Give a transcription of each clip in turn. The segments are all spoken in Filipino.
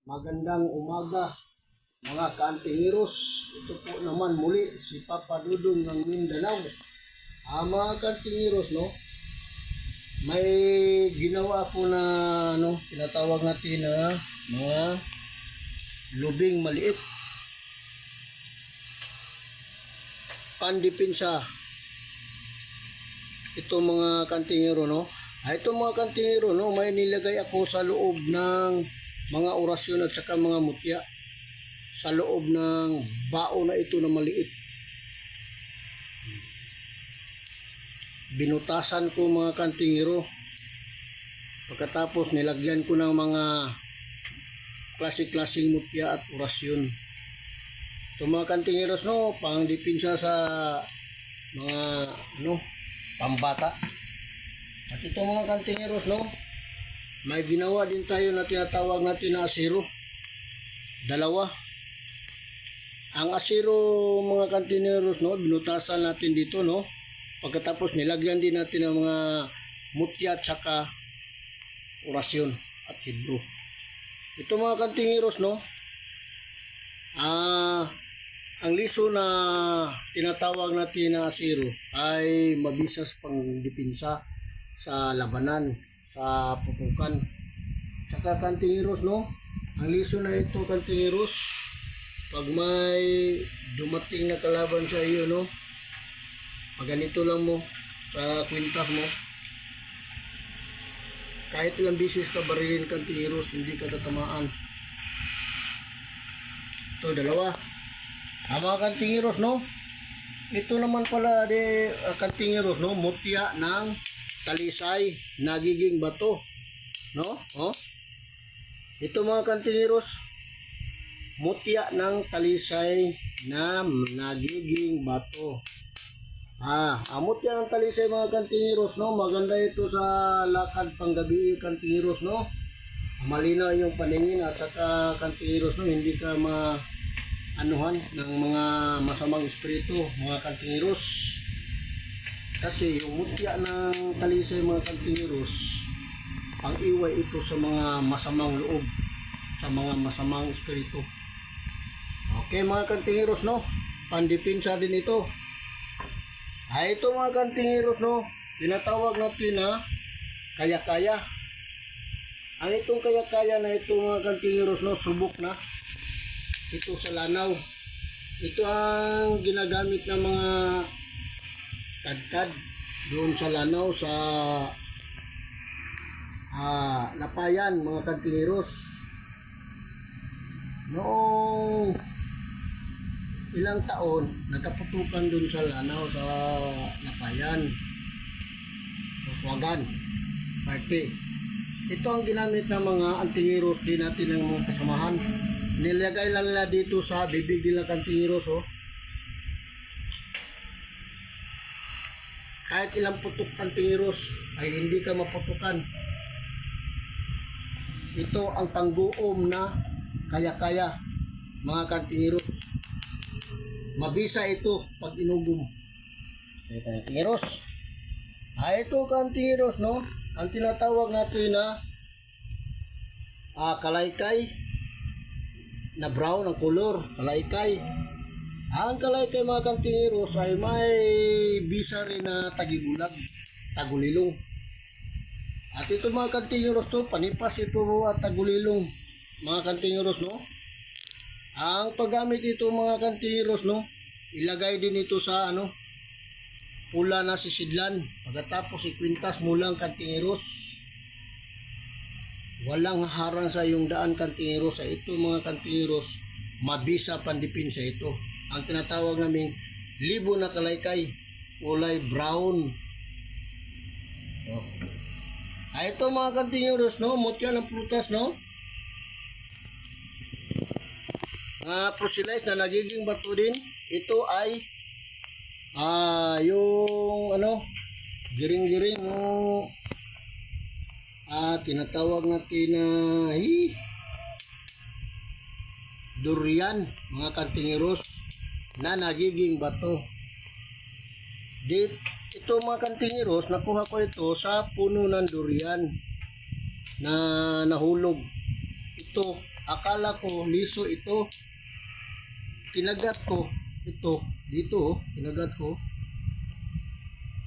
Magandang umaga mga kaantingiros. Ito po naman muli si Papa Dudong ng Mindanao. Mga kaantingiros, no? May ginawa po na tinatawag natin na mga lubing maliit. Pandipinsa. Ito mga kaantingiro, no? Ito mga kaantingiro, no? May nilagay ako sa loob ng mga orasyon at saka mga mutya sa loob ng bao na ito na maliit. Binutasan ko mga kantingero. Pagkatapos nilagyan ko ng mga klase-klaseng mutya at orasyon. Ito mga kantingeros, no, pang dipinsa sa mga pambata. At ito mga kantingeros, no, may ginawa din tayo na tinatawag natin na asiro. Dalawa. Ang asiro mga kantineros, no, binutasan natin dito, no. Pagkatapos nilagyan din natin ng mga mutya at saka orasyon at hidro. Ito mga kantineros, no. Ang liso na tinatawag natin na asiro ay mabisas pang dipinsa sa labanan, sa pupukan. Tsaka kantingiros, no? Ang liso na ito kantingiros, pag may dumating na kalaban sa iyo, no? Pag ganito lang mo sa kwintas mo, kahit ilang bisis ka barilin kantingiros, hindi ka tatamaan. Ito dalawa. Mga kantingiros, no? Ito naman pala kantingiros, no? Mutya ng talisay, nagiging bato, no? Oh. Ito mga kantingiros, mutya ng talisay na nagiging bato. Ang mutya ng talisay mga kantingiros, no? Maganda ito sa lakad panggabi kantingiros, no? Malinaw yung paningin at saka kantingiros, no? Hindi ka maanuhan ng mga masamang espiritu mga kantingiros. Kasi yung mutya ng talisay mga kantingiros, ang iway ito sa mga masamang loob, sa mga masamang espiritu. Okay mga kantingiros, no? Pandipinsa din ito. Ito mga kantingiros, no? Tinatawag natin na kaya-kaya. Ang itong kaya-kaya na ito mga kantingiros, no? Subok na. Ito sa lanaw. Ito ang ginagamit ng mga tadtad doon sa lanaw sa lapayan mga kantingiros. Noong ilang taon nagkaputukan doon sa lanaw sa lapayan, Uswagan party. Ito ang ginamit ng mga antingiros din natin ng mga kasamahan. Nilagay lang nila dito sa bibig nila kantingiros, oh. Kahit ilang putok kantingiros ay hindi ka maputukan. Ito ang pangguom na kaya-kaya mga kantingiros. Mabisa ito pag inugom. Kantingiros. Ito kantingiros, no? Ang tinatawag natin na kalaykay na brown ang color, kalaykay. Ang kalaykay mga kantingiros ay may bisa rin na tagigulag, tagulilong. At ito mga kantingiros, to panipas ito at tagulilong mga kantingiros, no? Ang paggamit ito mga kantingiros, no? Ilagay din ito sa pula na sisidlan. Pagkatapos ikwintas mo lang kantingiros. Walang harang sa iyong daan kantingiros. Sa ito mga kantingiros, mabisa pandipinsa ito. Ang tinatawag naming libo na kalaykay, kulay brown. Ito mga kantingiros, no? Mutya ng prutas, no? Proselyte na nagiging bato din. Ito ay yung giring-giring, no? Tinatawag natin na durian mga kantingiros na nagiging bato. Ito mga kantingiros, nakuha ko ito sa puno ng durian na nahulog. Ito akala ko liso ito. Kinagat ko ito dito, kinagat ko.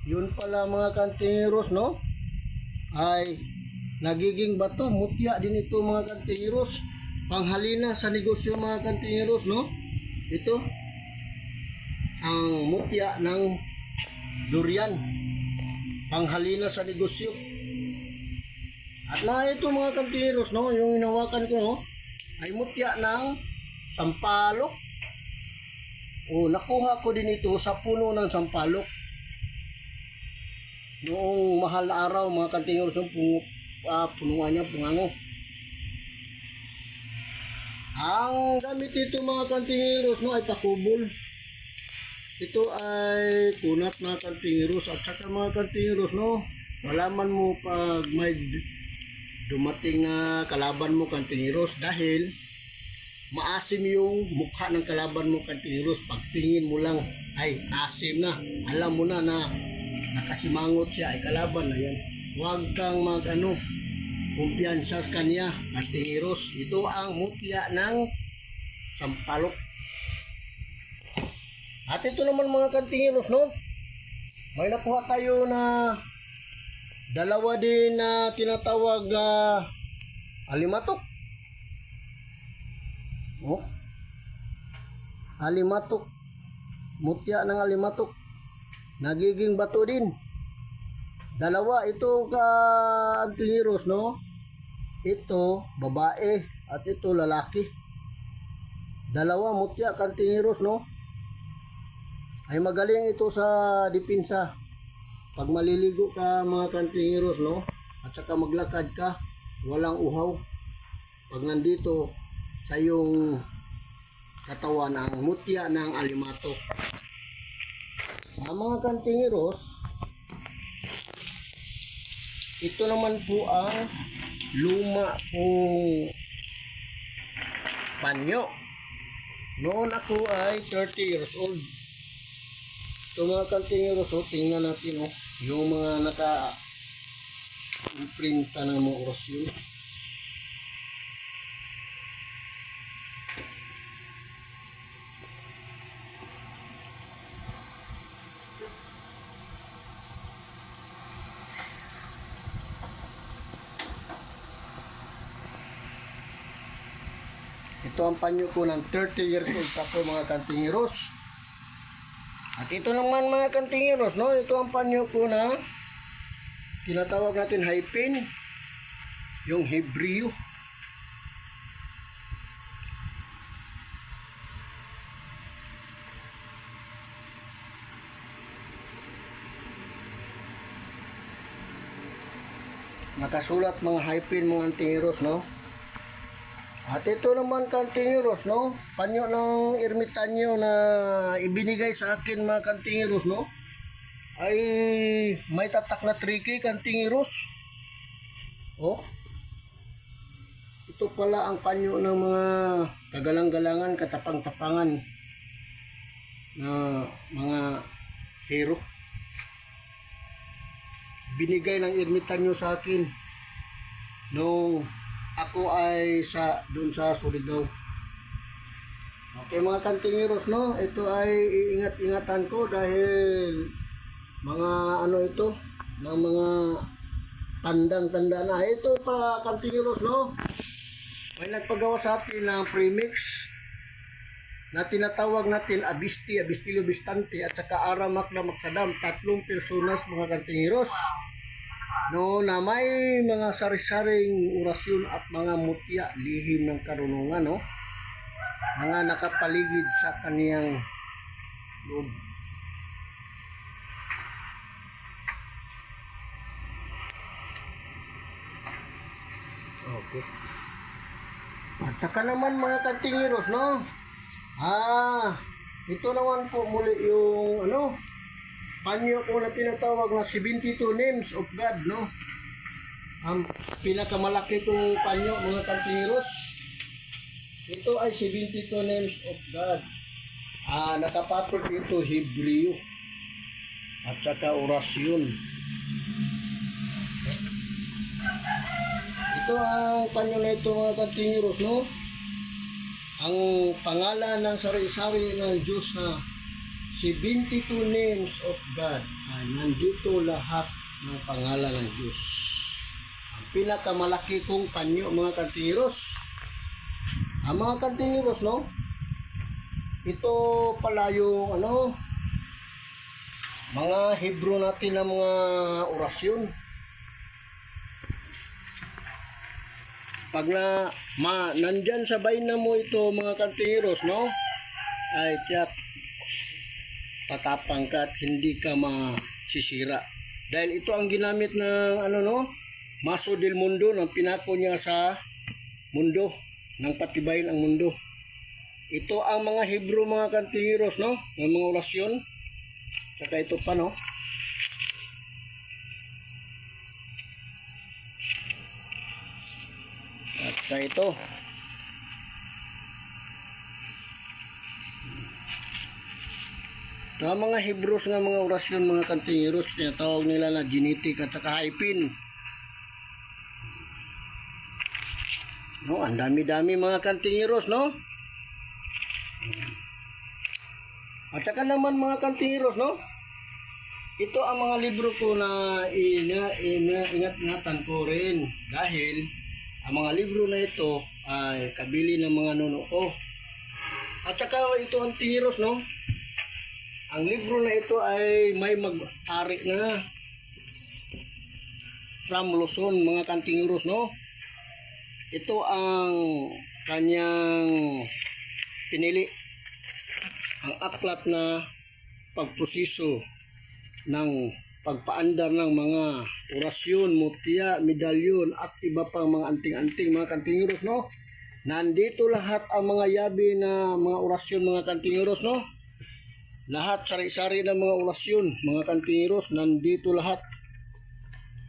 Yun pala mga kantingeros, no? Ay nagiging bato, mutya din ito mga kantingeros. Panghalina sa negosyo mga kantingeros, no? Ito ang mutya ng durian. Panghalina sa negosyo. At na ito mga kantingeros, no? Yung hinawakan ko, no? Ay mutya ng sampalok. O nakuha ko din ito sa puno ng sampalok. Noong mahal na araw mga kantingeros, yung punuan niya, pungango. Ang gamit ito mga kantingeros, no, ay pakubol. Ito ay kunat mga kantingeros. At saka mga kantingeros, no, malaman mo pag may dumating na kalaban mo kantingeros, dahil maasim yung mukha ng kalaban mo kantingeros. Pagtingin mo lang ay asim na, alam mo na nakasimangot siya, ay kalaban na yan. Huwag kang kumpiyansa sa kanya kantingeros. Ito ang mutya ng sampalok. At ito naman mga kantingeros, no, may nakuha tayo na dalawa din na tinatawag alimatok. Oh, alimatok, mutya ng alimatok, nagiging bato din. Dalawa ito kantingeros, no? Ito babae at ito lalaki. Dalawa mutya kantingeros, no? Ay magaling ito sa depensa. Pag maliligo ka mga kantingeros, no? At saka maglakad ka, walang uhaw. Pag nandito sa iyong katawan ang mutya ng alimatok. Mga kantingeros, ito naman po ang luma pong panyo. Noon ako ay 30 years old. Ito mga kantingeros, tingnan natin yung mga naka-imprinta ng mga orasyon. Ito ang panyo ko ng 30 years old ako mga kantingeros. At ito naman mga kantingeros, no? Ito ang panyo ko na tinatawag natin hyphen, yung Hebreo. Nakasulat mga hyphen mga kantingeros, no? At ito naman kantingeros, no, panyo ng ermitanyo na ibinigay sa akin mga kantingeros, no, ay may tatak na tricky kantingeros. Oh, ito pala ang panyo ng mga kagalang-galangan, katapang-tapangan na mga hero. Binigay ng ermitanyo sa akin nung ako ay doon sa Surigao. Okay mga kantingeros, no, ito ay iingat-ingatan ko dahil mga ito, mga tandang-tanda na. Ito pa kantingeros, no, may nagpagawa sa atin ng premix na tinatawag natin Abistilio Bistante at saka Aramak na Makadam. 3 personas mga kantingeros, no, na may mga sari-saring orasyon at mga mutya, lihim ng karunungan, no, mga nakapaligid sa kaniyang loob. Okay. At saka naman mga kantingeros, no, ito naman po muli yung panyo ko na tinatawag na 72 names of God, no. Ang pinakamalaki kong panyo mga kantingeros, ito ay 72 names of God. Nakapatol ito Hebreo at saka orasyon. Ito ang panyo na ito mga kantingeros, no. ang pangalan ng sari-sari ng Diyos na 72 names of God ay nandito lahat ng pangalan ng Diyos. Ang pinakamalaki kong panyo mga kantingiros. Ang mga kantingiros, no? Ito pala yung mga Hebrew natin na mga orasyon. Pag nandyan sa baina mo ito mga kantingiros, no? Ay tiyak tatapang ka at hindi ka masisira. Dahil ito ang ginamit ng Maso del Mundo, ng pinako niya sa mundo, ng patibayin ang mundo. Ito ang mga Hebrew mga kantingiros, no? Ng mga orasyon. Saka ito pa, no? At saka ito. Ito ang mga Hebrews nga mga orasyon mga kantingiros, tinatawag nila na genetic at saka hyphen. No, ang dami-dami mga kantingiros, no? At saka naman mga kantingiros, no? Ito ang mga libro ko na ingat-ingatan ko rin dahil ang mga libro na ito ay kabili ng mga nuno ko. At saka ito ang kantingiros, no? Ang libro na ito ay may mag-ari na from Luzon mga kantingiros, no? Ito ang kanyang pinili, ang aklat na pagproseso ng pagpaandar ng mga orasyon, mutya, medalyon at iba pang mga anting-anting mga kantingiros, no? Nandito lahat ang mga yabi na mga orasyon mga kantingiros, no? Lahat sari-sari ng mga orasyon mga kantingiros, nandito lahat.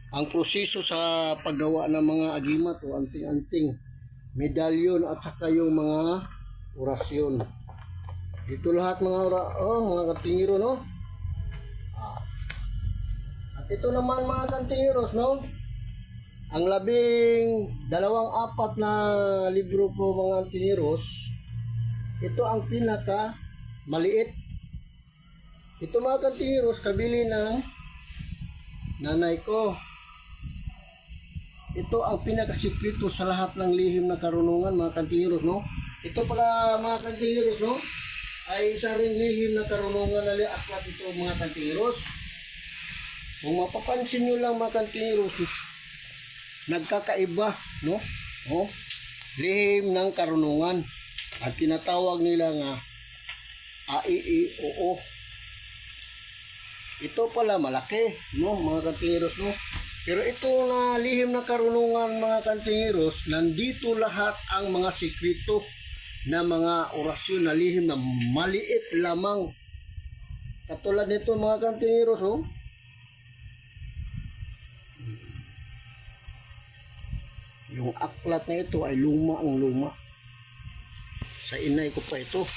Ang proseso sa paggawa ng mga agimat o anting-anting, medalyon at saka yung mga orasyon. Dito lahat mga kantingiro, no? At ito naman mga kantingiros, no? Ang 12 na libro po mga kantingiros, ito ang pinaka maliit. Ito mga kantingiros, kabili ng nanay ko. Ito ang pinakasikreto sa lahat ng lihim na karunungan mga kantingiros, no? Ito pala mga kantingiros, no? Ay isa ring lihim na karunungan na aklat ito mga kantingiros. Kung mapapansin nyo lang mga kantingiros, nagkakaiba, no? Oh, lihim ng karunungan. At tinatawag nila nga AIIOO. Ito pala malaki, no, mga kantingiros, no? Pero ito na lihim na karunungan mga kantingiros, nandito lahat ang mga sikreto na mga orasyon na lihim na maliit lamang. Katulad nito mga kantingiros, oh. Yung aklat na ito ay luma ang luma. Sa inay ko pa ito.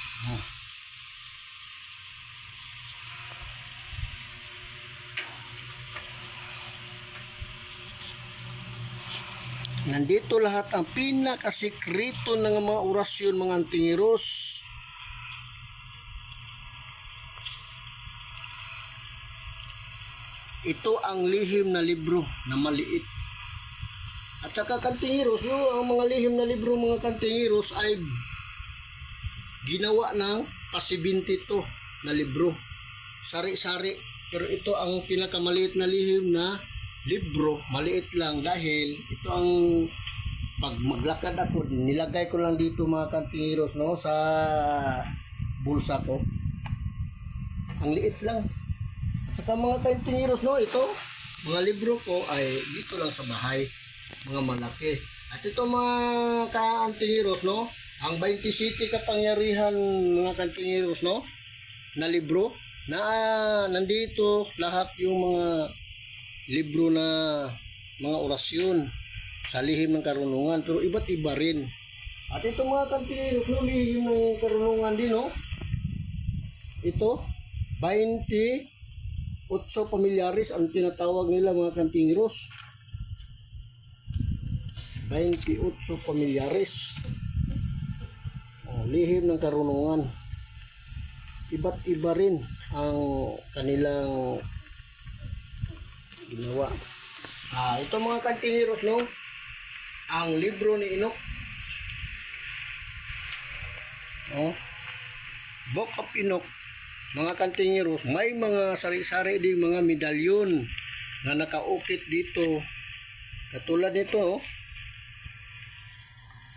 Nandito lahat ang pinakasikreto ng mga orasyon mga kantingiros. Ito ang lihim na libro na maliit. At saka kantingiros, ang mga lihim na libro mga kantingiros ay ginawa ng pa-72 na libro. Sari-sari. Pero ito ang pinakamaliit na lihim na libro, maliit lang dahil ito ang pag maglakad ako, nilagay ko lang dito mga kantingiros, no, sa bulsa ko. Ang liit lang. At saka mga kantingiros, no, ito, mga libro ko ay dito lang sa bahay, mga malaki. At ito mga kantingiros, no, ang 27 kapangyarihan mga kantingiros, no, na libro, na nandito lahat yung mga libro na mga orasyon sa lihim ng karunungan, pero iba't iba rin. At ito mga kantingiros, no, lihim ng karunungan din, no? Ito 28 pamilyares ang tinatawag nila mga kantingiros. 28 pamilyares. lihim ng karunungan. Iba't iba rin ang kanilang ginawa. Ito mga kantingiros, no? Ang libro ni Enoch. Oh, Book of Enoch. Mga kantingiros, may mga sari-sari ding mga medalyon na nakaukit dito. Katulad nito, oh.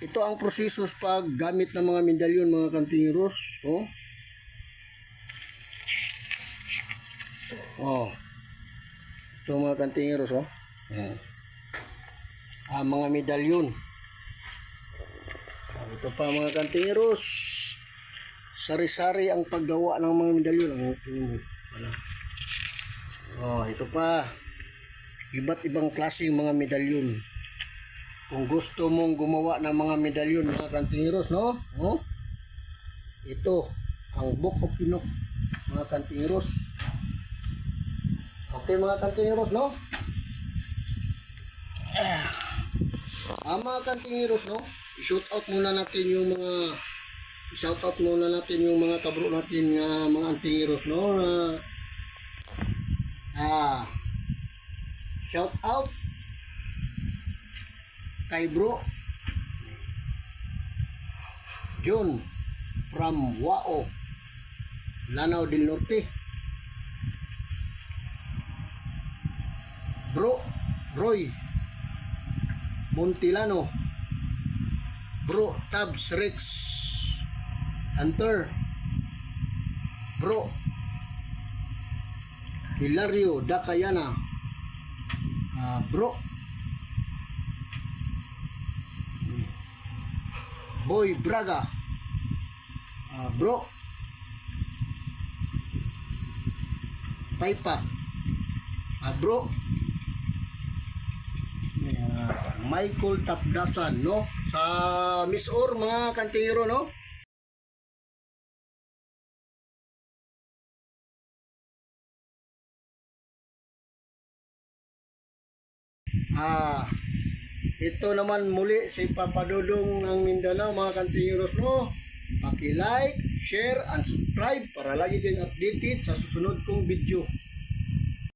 Ito ang proseso sa paggamit ng mga medalyon, mga kantingiros. Oh. Oh. Ito mga kantingiros, oh. Mga medalyon. Ito pa mga kantingiros. Sari-sari ang paggawa ng mga medalyon. Ito pa. Iba't ibang klaseng mga medalyon. Kung gusto mong gumawa ng mga medalyon, mga kantingiros, no? Oh? Ito ang Book of Enoch, mga kantingiros. Okay mga kantingiros, no? Mga kantingiros, no? I-shout out muna natin yung mga kabro natin nga mga antingiros, no? Shout out kay bro John from Wao, Lanao del Norte. Bro Roy Montilano, Bro Tabs Rex Hunter, Bro Hilario Dakayana, Bro Boy Braga, Bro Paipa, Bro Michael Tapdasan, no? Sa Miss Or, mga kantingero, no? Ito naman muli si Papa Dudong ng Mindanao, mga kantingeros, no? Paki-like, share, and subscribe para lagi kayong updated sa susunod kong video.